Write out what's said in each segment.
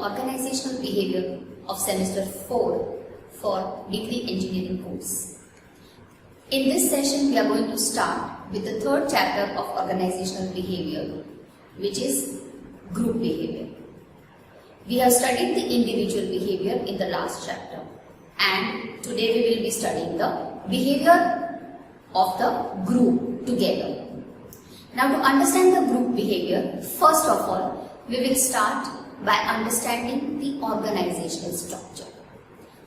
organizational behavior of semester 4 for degree engineering course. In this session, we are going to start with the third chapter of organizational behavior, which is group behavior. We have studied the individual behavior in the last chapter, and today we will be studying the behavior of the group together. Now, to understand the group behavior, first of all, we will start by understanding the organizational structure.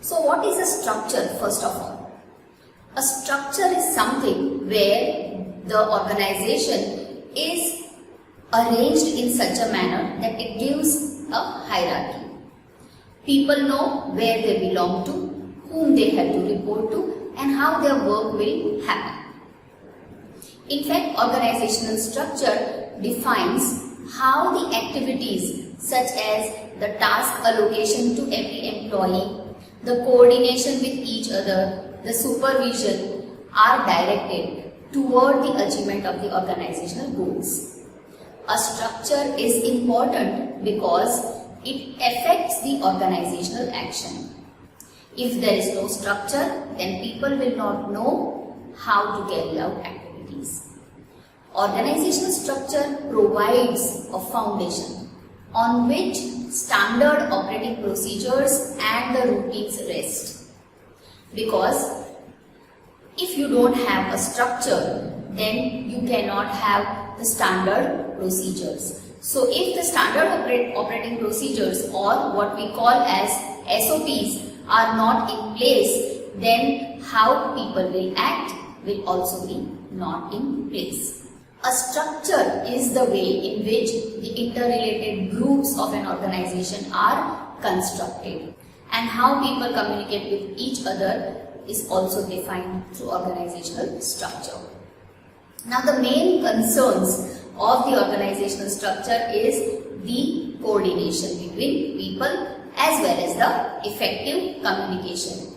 So, what is a structure first of all? A structure is something where the organization is arranged in such a manner that it gives a hierarchy. People know where they belong to, whom they have to report to, and how their work will happen. In fact, organizational structure defines how the activities such as the task allocation to every employee, the coordination with each other, the supervision are directed toward the achievement of the organizational goals. A structure is important because it affects the organizational action. If there is no structure, then people will not know how to carry out activities. Organizational structure provides a foundation on which standard operating procedures and the routines rest. Because if you don't have a structure, then you cannot have the standard procedures. So if the standard operating procedures, or what we call as SOPs, are not in place, then how people will act will also be not in place. A structure is the way in which the interrelated groups of an organization are constructed, and how people communicate with each other is also defined through organizational structure. Now, the main concerns of the organizational structure is the coordination between people as well as the effective communication.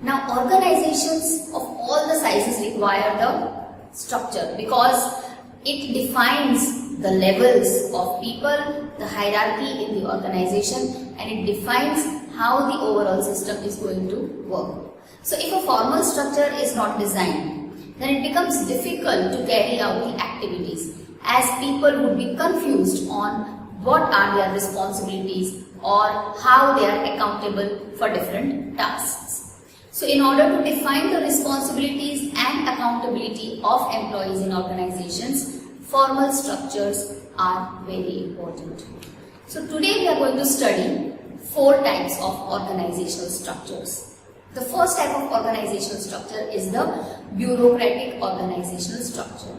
Now, organizations of all the sizes require the structure because it defines the levels of people, the hierarchy in the organization, and it defines how the overall system is going to work. So, if a formal structure is not designed, then it becomes difficult to carry out the activities, as people would be confused on what are their responsibilities or how they are accountable for different tasks. So, in order to define the responsibilities and accountability of employees in organizations, formal structures are very important. So, today we are going to study 4 types of organizational structures. The first type of organizational structure is the bureaucratic organizational structure.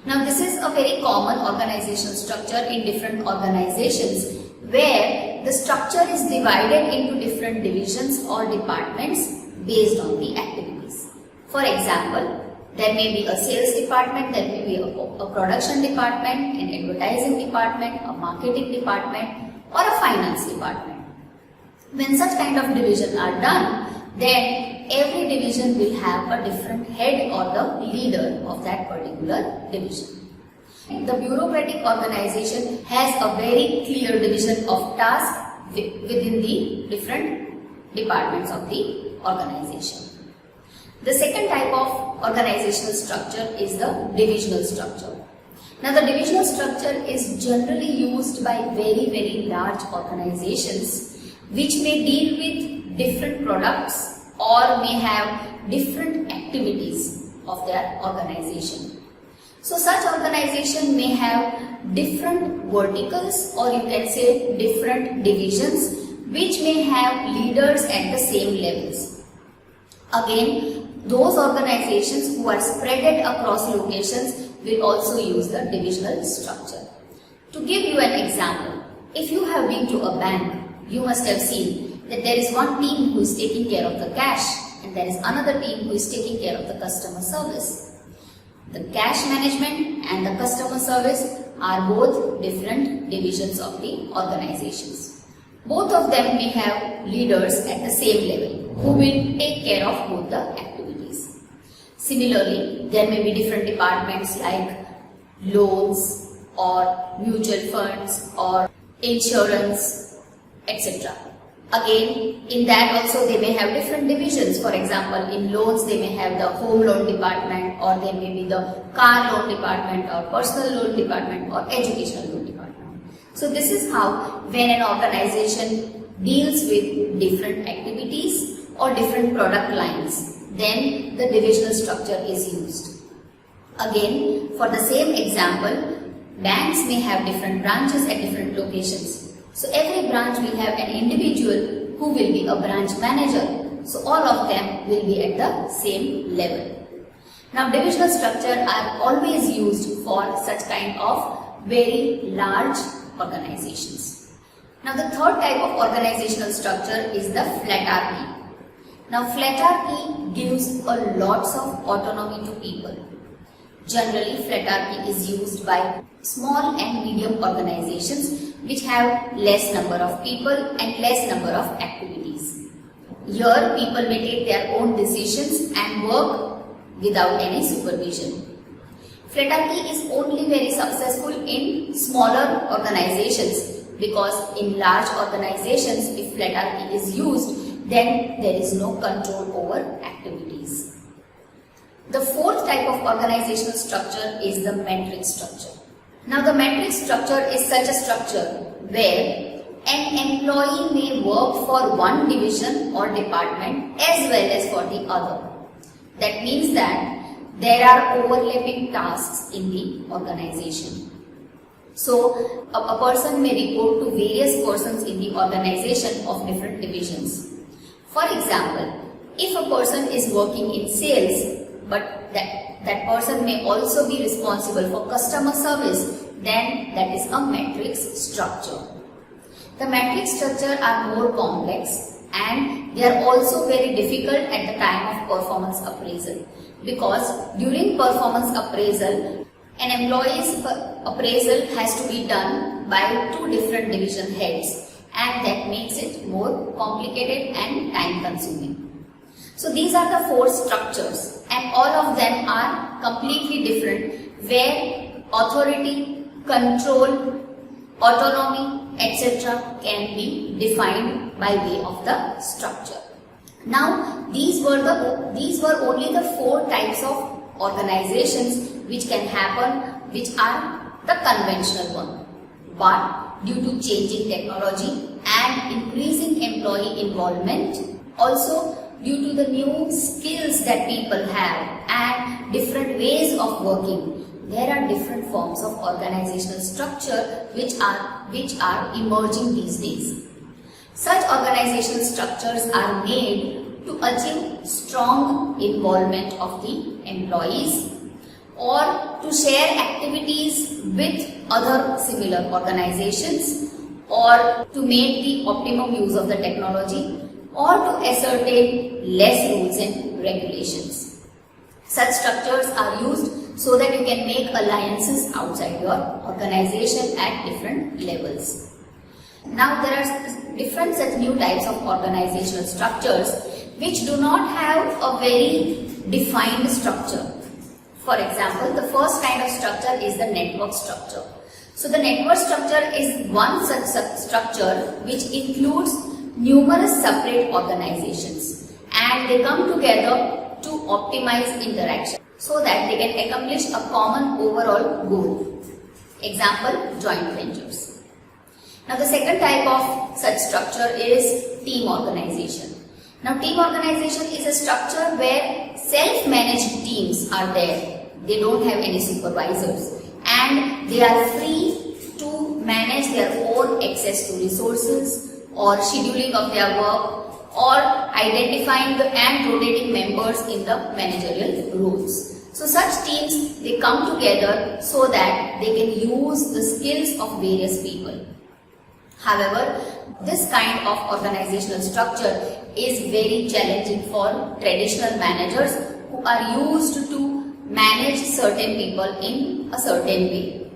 Now, this is a very common organizational structure in different organizations where the structure is divided into different divisions or departments based on the activities. For example, there may be a sales department, there may be a production department, an advertising department, a marketing department, or a finance department. When such kind of divisions are done, then every division will have a different head or the leader of that particular division. The bureaucratic organization has a very clear division of tasks within the different departments of the organization. The second type of organizational structure is the divisional structure. Now, the divisional structure is generally used by very large organizations which may deal with different products or may have different activities of their organization. So, such organization may have different verticals, or you can say different divisions, which may have leaders at the same levels. Again, those organizations who are spread across locations will also use the divisional structure. To give you an example, if you have been to a bank, you must have seen that there is one team who is taking care of the cash and there is another team who is taking care of the customer service. The cash management and the customer service are both different divisions of the organizations. Both of them may have leaders at the same level who will take care of both the activities. Similarly, there may be different departments like loans or mutual funds or insurance etc. Again, in that also they may have different divisions. For example, in loans they may have the home loan department, or there may be the car loan department, or personal loan department, or educational loan department. So this is how, when an organization deals with different activities or different product lines, then the divisional structure is used. Again, for the same example, banks may have different branches at different locations. So every branch will have an individual who will be a branch manager. So all of them will be at the same level. Now divisional structure are always used for such kind of very large organizations. Now the third type of organizational structure is the flat hierarchy. Now flat hierarchy gives a lots of autonomy to people. Generally, flat hierarchy is used by small and medium organizations which have less number of people and less number of activities. Here, people may take their own decisions and work without any supervision. Flat hierarchy is only very successful in smaller organizations, because in large organizations, if flat hierarchy is used, then there is no control over activities. The fourth type of organizational structure is the matrix structure. Now the matrix structure is such a structure where an employee may work for one division or department as well as for the other. That means that there are overlapping tasks in the organization. So a person may report to various persons in the organization of different divisions. For example, if a person is working in sales, but that person may also be responsible for customer service, then that is a matrix structure. The matrix structure are more complex and they are also very difficult at the time of performance appraisal, because during performance appraisal, an employee's appraisal has to be done by two different division heads, and that makes it more complicated and time consuming. So these are the four structures, and all of them are completely different, where authority, control, autonomy, etc. can be defined by way of the structure. Now these were only the four types of organizations which can happen, which are the conventional one. But due to changing technology and increasing employee involvement, also due to the new skills that people have and different ways of working, there are different forms of organizational structure which are emerging these days. Such organizational structures are made to achieve strong involvement of the employees, or to share activities with other similar organizations, or to make the optimum use of the technology, or to ascertain less rules and regulations. Such structures are used so that you can make alliances outside your organization at different levels. Now there are different such new types of organizational structures which do not have a very defined structure. For example, the first kind of structure is the network structure. So the network structure is one such structure which includes numerous separate organizations, and they come together to optimize interaction so that they can accomplish a common overall goal. Example, joint ventures. Now the second type of such structure is team organization. Now team organization is a structure where self-managed teams are there. They don't have any supervisors and they are free to manage their own access to resources or scheduling of their work or identifying and rotating members in the managerial roles. So such teams, they come together so that they can use the skills of various people. However, this kind of organizational structure is very challenging for traditional managers who are used to manage certain people in a certain way.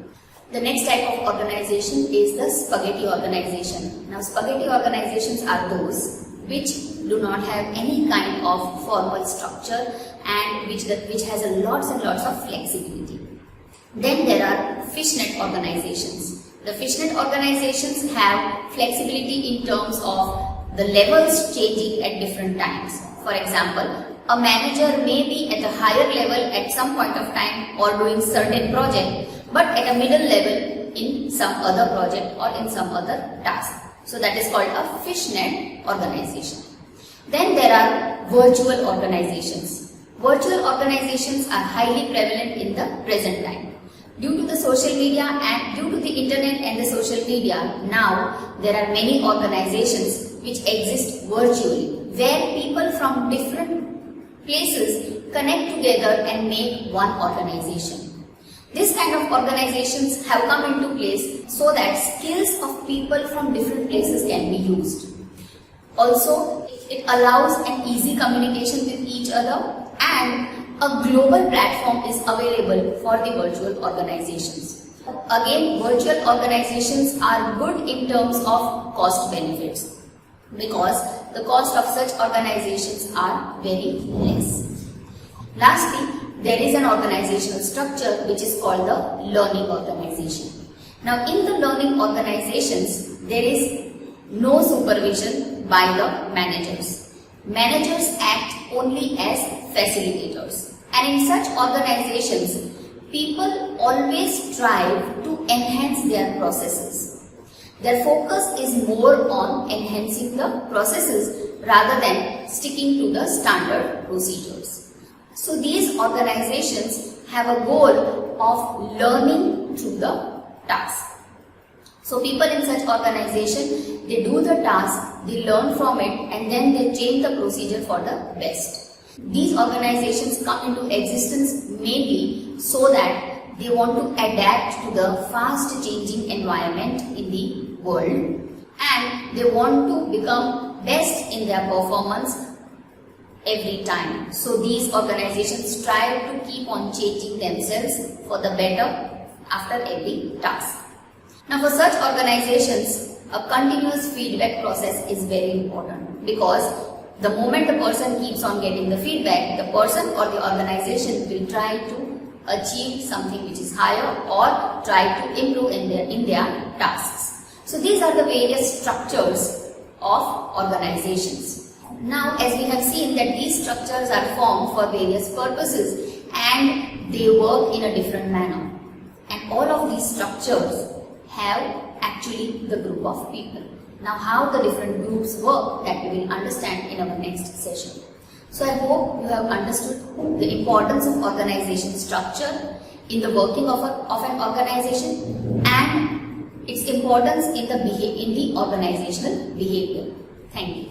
The next type of organization is the spaghetti organization. Now, spaghetti organizations are those which do not have any kind of formal structure and which has a lots and lots of flexibility. Then there are fishnet organizations. The fishnet organizations have flexibility in terms of the levels changing at different times. For example, a manager may be at a higher level at some point of time or doing certain project, but at a middle level in some other project or in some other task. So that is called a fishnet organization. Then there are virtual organizations. Virtual organizations are highly prevalent in the present time. Due to the social media and due to the internet and the social media, now there are many organizations which exist virtually, where people from different places connect together and make one organization. This kind of organizations have come into place so that skills of people from different places can be used. Also, it allows an easy communication with each other, and a global platform is available for the virtual organizations. Again, virtual organizations are good in terms of cost benefits because the cost of such organizations are very less. Lastly, there is an organizational structure which is called the learning organization. Now, in the learning organizations, there is no supervision by the managers. Managers act only as facilitators. And in such organizations, people always strive to enhance their processes. Their focus is more on enhancing the processes rather than sticking to the standard procedures. So these organizations have a goal of learning through the task. So people in such organization, they do the task, they learn from it, and then they change the procedure for the best. These organizations come into existence mainly so that they want to adapt to the fast changing environment in the world, and they want to become best in their performance every time. So these organizations strive to keep on changing themselves for the better after every task. Now, for such organizations, a continuous feedback process is very important, because the moment the person keeps on getting the feedback, the person or the organization will try to achieve something which is higher or try to improve in their tasks. So these are the various structures of organizations. Now, as we have seen that these structures are formed for various purposes and they work in a different manner. And all of these structures have actually the group of people. Now, how the different groups work, that we will understand in our next session. So I hope you have understood the importance of organization structure in the working of an organization and its importance in the organizational behavior. Thank you.